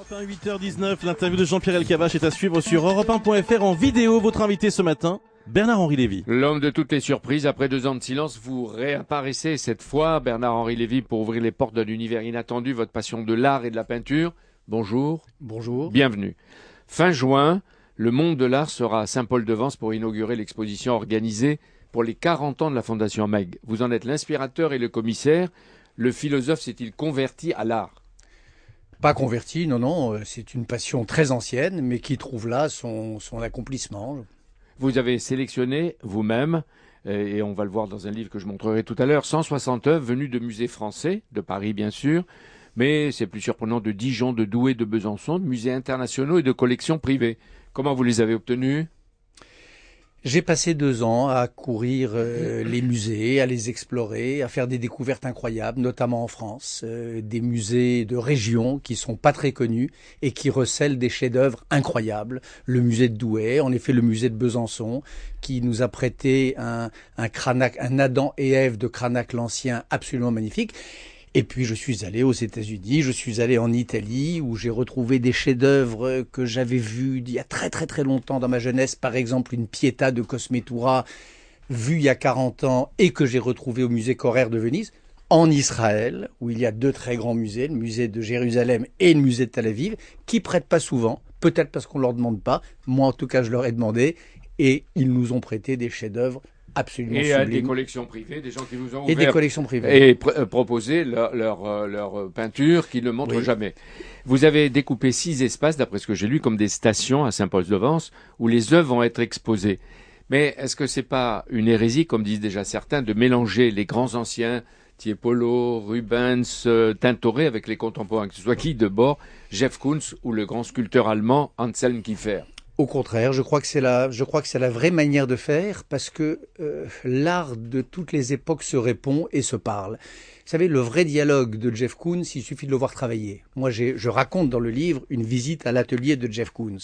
Enfin, 8h19, l'interview de Jean-Pierre Elkabbach est à suivre sur Europe1.fr en vidéo. Votre invité ce matin, Bernard-Henri Lévy. L'homme de toutes les surprises, après 2 ans de silence, vous réapparaissez cette fois, Bernard-Henri Lévy, pour ouvrir les portes d'un univers inattendu, votre passion de l'art et de la peinture. Bonjour. Bonjour. Bienvenue. Fin juin, le monde de l'art sera à Saint-Paul-de-Vence pour inaugurer l'exposition organisée pour les 40 ans de la Fondation Meg. Vous en êtes l'inspirateur et le commissaire. Le philosophe s'est-il converti à l'art ? Pas converti, non, c'est une passion très ancienne, mais qui trouve là son accomplissement. Vous avez sélectionné vous-même, et on va le voir dans un livre que je montrerai tout à l'heure, 160 œuvres venues de musées français, de Paris bien sûr, mais c'est plus surprenant de Dijon, de Douai, de Besançon, de musées internationaux et de collections privées. Comment vous les avez obtenues ? J'ai passé 2 ans à courir les musées, à les explorer, à faire des découvertes incroyables, notamment en France, des musées de région qui sont pas très connus et qui recèlent des chefs-d'œuvre incroyables. Le musée de Douai, en effet le musée de Besançon, qui nous a prêté un Adam et Ève de Cranach l'Ancien absolument magnifique. Et puis je suis allé aux États-Unis, je suis allé en Italie où j'ai retrouvé des chefs-d'œuvre que j'avais vus il y a très très très longtemps dans ma jeunesse, par exemple une Pietà de Cosmetura vue il y a 40 ans et que j'ai retrouvé au musée Correr de Venise. En Israël, où il y a 2 très grands musées, le musée de Jérusalem et le musée de Tel Aviv, qui prêtent pas souvent, peut-être parce qu'on leur demande pas. Moi en tout cas je leur ai demandé et ils nous ont prêté des chefs-d'œuvre absolument et sublime. à des collections privées, des gens qui vous ont ouvert Et des collections privées. et proposé leur peinture qu'ils ne montrent Oui. jamais. Vous avez découpé 6 espaces, d'après ce que j'ai lu, comme des stations à Saint-Paul-de-Vence, où les œuvres vont être exposées. Mais est-ce que c'est pas une hérésie, comme disent déjà certains, de mélanger les grands anciens, Tiepolo, Rubens, Tintoret, avec les contemporains, que ce soit qui de bord, Jeff Koons ou le grand sculpteur allemand Anselm Kiefer? Au contraire, je crois que c'est la vraie manière de faire parce que l'art de toutes les époques se répond et se parle. Vous savez, le vrai dialogue de Jeff Koons, il suffit de le voir travailler. Moi, je raconte dans le livre une visite à l'atelier de Jeff Koons.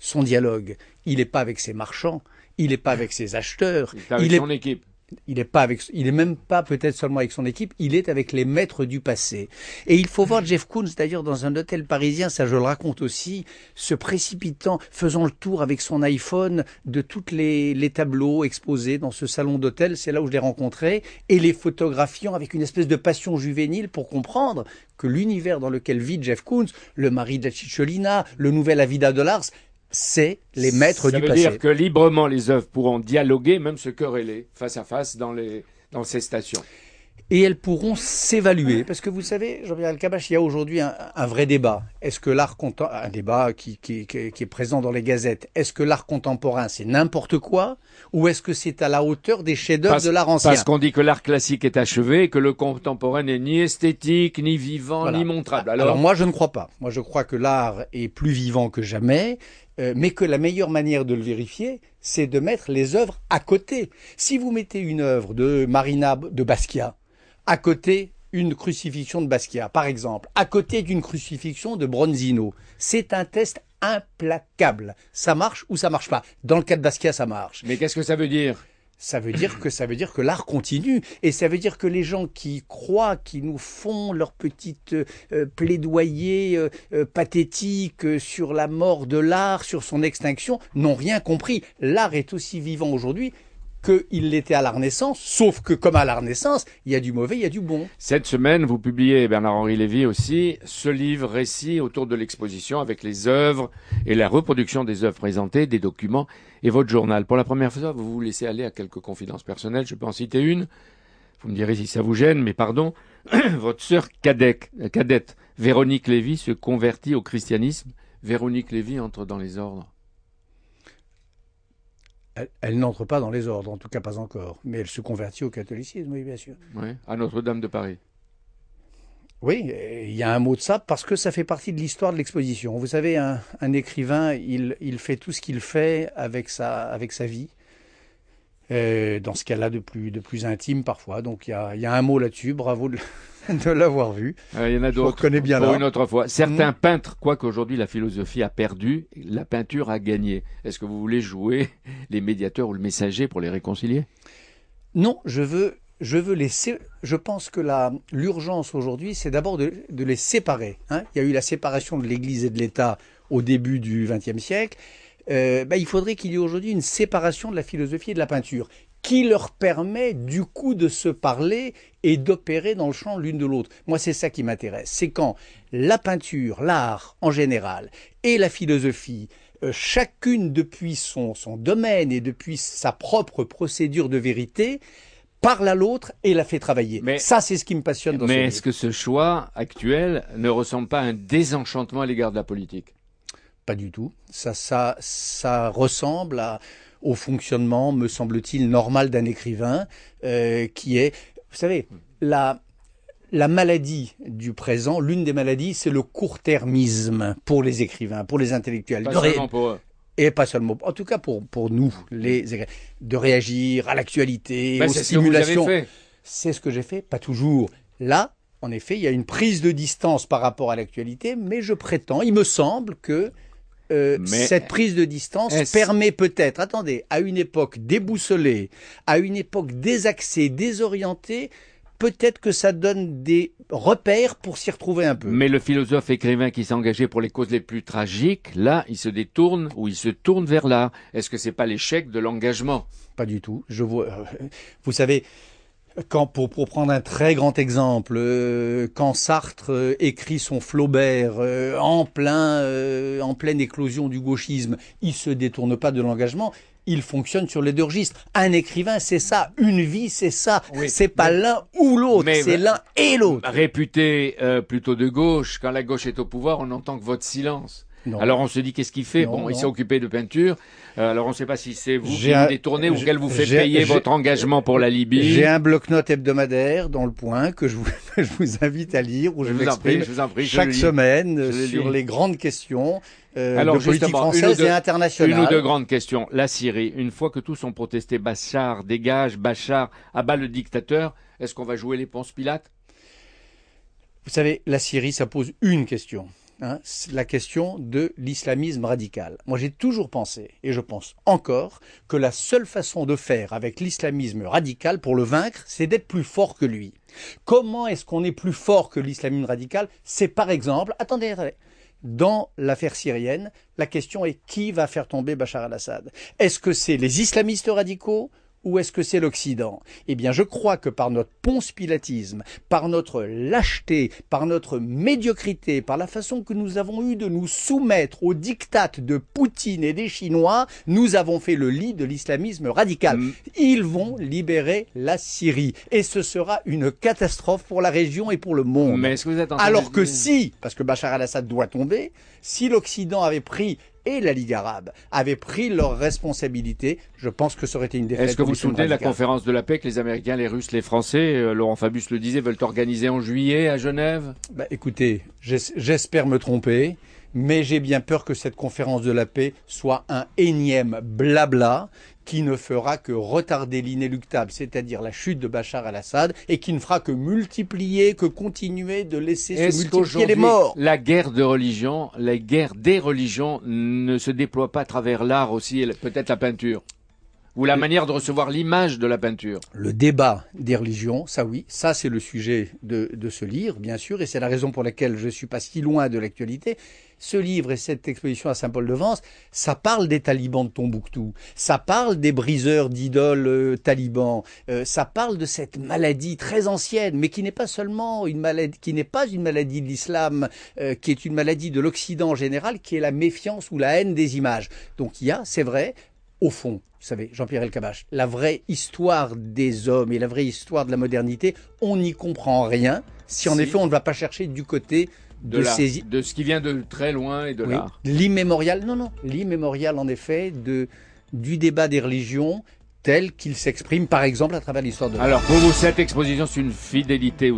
Son dialogue, il n'est pas avec ses marchands, il n'est pas avec ses acheteurs, Il est avec son équipe. il est même pas peut-être seulement avec son équipe, il est avec les maîtres du passé. Et il faut voir Jeff Koons d'ailleurs dans un hôtel parisien, ça je le raconte aussi, se précipitant, faisant le tour avec son iPhone de toutes les tableaux exposés dans ce salon d'hôtel, c'est là où je l'ai rencontré, et les photographiant avec une espèce de passion juvénile pour comprendre que l'univers dans lequel vit Jeff Koons, le mari de la Cicciolina, le nouvel Avida de l'Ars, c'est les maîtres du passé. Ça veut dire que librement les œuvres pourront dialoguer, même se quereller, face à face dans ces stations. Et elles pourront s'évaluer. Parce que vous savez, Jean-Pierre Elkabbach, il y a aujourd'hui un vrai débat. Est-ce que l'art contemporain, un débat qui est présent dans les gazettes, est-ce que l'art contemporain c'est n'importe quoi ou est-ce que c'est à la hauteur des chefs-d'œuvre de l'art ancien? Parce qu'on dit que l'art classique est achevé et que le contemporain n'est ni esthétique, ni vivant, Voilà. ni montrable. Alors moi je ne crois pas. Moi je crois que l'art est plus vivant que jamais. Mais que la meilleure manière de le vérifier, c'est de mettre les œuvres à côté. Si vous mettez une œuvre de Marina de Basquiat, à côté une crucifixion de Basquiat, par exemple, à côté d'une crucifixion de Bronzino, c'est un test implacable. Ça marche ou ça marche pas. Dans le cas de Basquiat, ça marche. Mais qu'est-ce que ça veut dire ? Ça veut dire que l'art continue et ça veut dire que les gens qui croient, qui nous font leur petite plaidoyer pathétique sur la mort de l'art, sur son extinction, n'ont rien compris. L'art est aussi vivant aujourd'hui qu'il l'était à la Renaissance, sauf que comme à la Renaissance, il y a du mauvais, il y a du bon. Cette semaine, vous publiez, Bernard-Henri Lévy aussi, ce livre récit autour de l'exposition avec les œuvres et la reproduction des œuvres présentées, des documents et votre journal. Pour la première fois, vous vous laissez aller à quelques confidences personnelles. Je peux en citer une. Vous me direz si ça vous gêne, mais pardon. Votre sœur cadette, Véronique Lévy, se convertit au christianisme. Véronique Lévy entre dans les ordres. Elle n'entre pas dans les ordres, en tout cas pas encore, mais elle se convertit au catholicisme, oui bien sûr. Oui, à Notre-Dame de Paris. Oui, il y a un mot de ça parce que ça fait partie de l'histoire de l'exposition. Vous savez, un écrivain, il fait tout ce qu'il fait avec sa vie, dans ce cas-là de plus intime parfois. Donc il y a un mot là-dessus, bravo de l'avoir vu. Il y en a d'autres, bien pour là. une autre fois. Certains peintres, quoi qu'aujourd'hui la philosophie a perdu, la peinture a gagné. Est-ce que vous voulez jouer les médiateurs ou le messager pour les réconcilier ? Non, je veux Je pense que l'urgence aujourd'hui, c'est d'abord de les séparer. Hein. Il y a eu la séparation de l'Église et de l'État au début du XXe siècle. Il faudrait qu'il y ait aujourd'hui une séparation de la philosophie et de la peinture qui leur permet du coup de se parler et d'opérer dans le champ l'une de l'autre. Moi, c'est ça qui m'intéresse. C'est quand la peinture, l'art en général et la philosophie, chacune depuis son domaine et depuis sa propre procédure de vérité, parle à l'autre et la fait travailler. Mais ça, c'est ce qui me passionne dans ce livre. Mais est-ce que ce choix actuel ne ressemble pas à un désenchantement à l'égard de la politique ? Pas du tout. Ça ressemble au fonctionnement, me semble-t-il, normal d'un écrivain, qui est, vous savez, la maladie du présent, l'une des maladies, c'est le court-termisme pour les écrivains, pour les intellectuels. Pas seulement pour eux. Et pas seulement, en tout cas pour nous, de réagir à l'actualité, aux stimulations. C'est ce que j'ai fait, pas toujours. Là, en effet, il y a une prise de distance par rapport à l'actualité, mais je prétends, il me semble que cette prise de distance permet peut-être, attendez, à une époque déboussolée, à une époque désaxée, désorientée, peut-être que ça donne des repères pour s'y retrouver un peu. Mais le philosophe écrivain qui s'est engagé pour les causes les plus tragiques, là, il se détourne ou il se tourne vers l'art. Est-ce que c'est pas l'échec de l'engagement ? Pas du tout. Je vois. Vous savez, pour prendre un très grand exemple, quand Sartre écrit son Flaubert en pleine éclosion du gauchisme, il se détourne pas de l'engagement. Il fonctionne sur les deux registres. Un écrivain, c'est ça. Une vie, c'est ça. Oui, c'est pas l'un ou l'autre, c'est l'un et l'autre. Réputé plutôt de gauche, quand la gauche est au pouvoir, on n'entend que votre silence. Non. Alors on se dit qu'est-ce qu'il fait ? Il s'est occupé de peinture. Alors on ne sait pas si c'est vous qui vous détournez ou qu'elle vous fait payer votre engagement pour la Libye. J'ai un bloc-notes hebdomadaire dans Le Point que je vous invite à lire, où je m'exprime chaque semaine sur les grandes questions de politique française et internationale. Une ou deux grandes questions. La Syrie, une fois que tous ont protesté, Bachar dégage, Bachar abat le dictateur, est-ce qu'on va jouer les Ponce Pilate ? Vous savez, la Syrie, ça pose une question. C'est la question de l'islamisme radical. Moi, j'ai toujours pensé, et je pense encore, que la seule façon de faire avec l'islamisme radical pour le vaincre, c'est d'être plus fort que lui. Comment est-ce qu'on est plus fort que l'islamisme radical ? C'est par exemple, attendez, dans l'affaire syrienne, la question est qui va faire tomber Bachar al-Assad ? Est-ce que c'est les islamistes radicaux ? Ou est-ce que c'est l'Occident ? Eh bien, je crois que par notre ponce-pilatisme, par notre lâcheté, par notre médiocrité, par la façon que nous avons eu de nous soumettre aux diktats de Poutine et des Chinois, nous avons fait le lit de l'islamisme radical. Ils vont libérer la Syrie. Et ce sera une catastrophe pour la région et pour le monde. Mais est-ce que vous êtes en train Alors que si, parce que Bachar al-Assad doit tomber, si l'Occident avait pris et la Ligue arabe avaient pris leurs responsabilités, je pense que ça aurait été une défaite. Est-ce que vous soutenez la conférence de la paix que les Américains, les Russes, les Français, Laurent Fabius le disait, veulent organiser en juillet à Genève ? Écoutez, j'espère me tromper, mais j'ai bien peur que cette conférence de la paix soit un énième blabla qui ne fera que retarder l'inéluctable, c'est-à-dire la chute de Bachar al-Assad, et qui ne fera que multiplier, que continuer de laisser se multiplier les morts. La guerre de religion, la guerre des religions ne se déploie pas à travers l'art aussi, peut-être la peinture ? Ou la manière de recevoir l'image de la peinture. Le débat des religions, ça oui, ça c'est le sujet de ce livre, bien sûr, et c'est la raison pour laquelle je ne suis pas si loin de l'actualité. Ce livre et cette exposition à Saint-Paul-de-Vence, ça parle des talibans de Tombouctou, ça parle des briseurs d'idoles talibans, ça parle de cette maladie très ancienne, mais qui n'est pas seulement une maladie, qui n'est pas une maladie de l'islam, qui est une maladie de l'Occident en général, qui est la méfiance ou la haine des images. Donc il y a, c'est vrai, au fond, vous savez, Jean-Pierre Elkabbach, la vraie histoire des hommes et la vraie histoire de la modernité, on n'y comprend rien si en effet on ne va pas chercher du côté de ce qui vient de très loin et de l'art. L'immémorial, l'immémorial en effet du débat des religions tel qu'il s'exprime par exemple à travers l'histoire de l'art. Alors pour vous, cette exposition, c'est une fidélité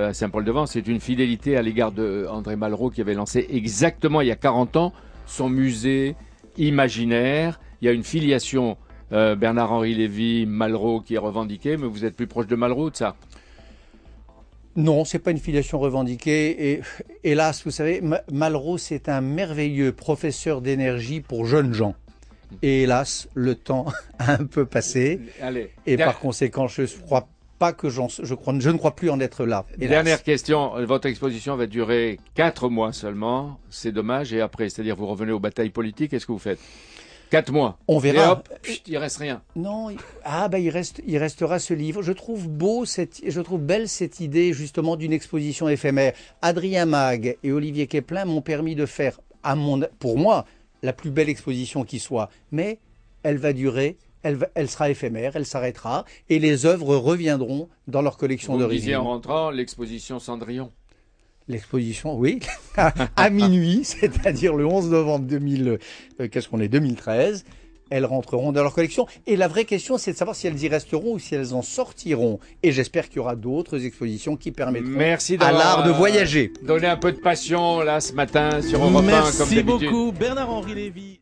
à Saint-Paul-de-Vence, c'est une fidélité à l'égard de André Malraux qui avait lancé exactement il y a 40 ans son musée imaginaire. Il y a une filiation Bernard-Henri Lévy, Malraux qui est revendiquée, mais vous êtes plus proche de Malraux, de ça ? Non, c'est pas une filiation revendiquée. Et hélas, vous savez, Malraux, c'est un merveilleux professeur d'énergie pour jeunes gens. Et hélas, le temps a un peu passé. Allez. Et par conséquent, je ne crois pas que je ne crois plus en être là. Hélas. Dernière question. Votre exposition va durer 4 mois seulement. C'est dommage. Et après, c'est-à-dire vous revenez aux batailles politiques. Qu'est-ce que vous faites? 4 mois. On verra. Et hop, il reste rien. Non, il restera ce livre. Je trouve belle cette idée justement d'une exposition éphémère. Adrien Mag et Olivier Keplin m'ont permis de faire, pour moi, la plus belle exposition qui soit. Mais elle va durer. Elle sera éphémère, elle s'arrêtera et les œuvres reviendront dans leur collection Vous d'origine. disiez en rentrant l'exposition Cendrillon. L'exposition, oui, à minuit, c'est-à-dire le 11 novembre 2013, elles rentreront dans leur collection. Et la vraie question, c'est de savoir si elles y resteront ou si elles en sortiront. Et j'espère qu'il y aura d'autres expositions qui permettront à l'art de voyager. Donner un peu de passion là ce matin sur Europe 1 comme Merci d'habitude. beaucoup Bernard-Henri Lévy.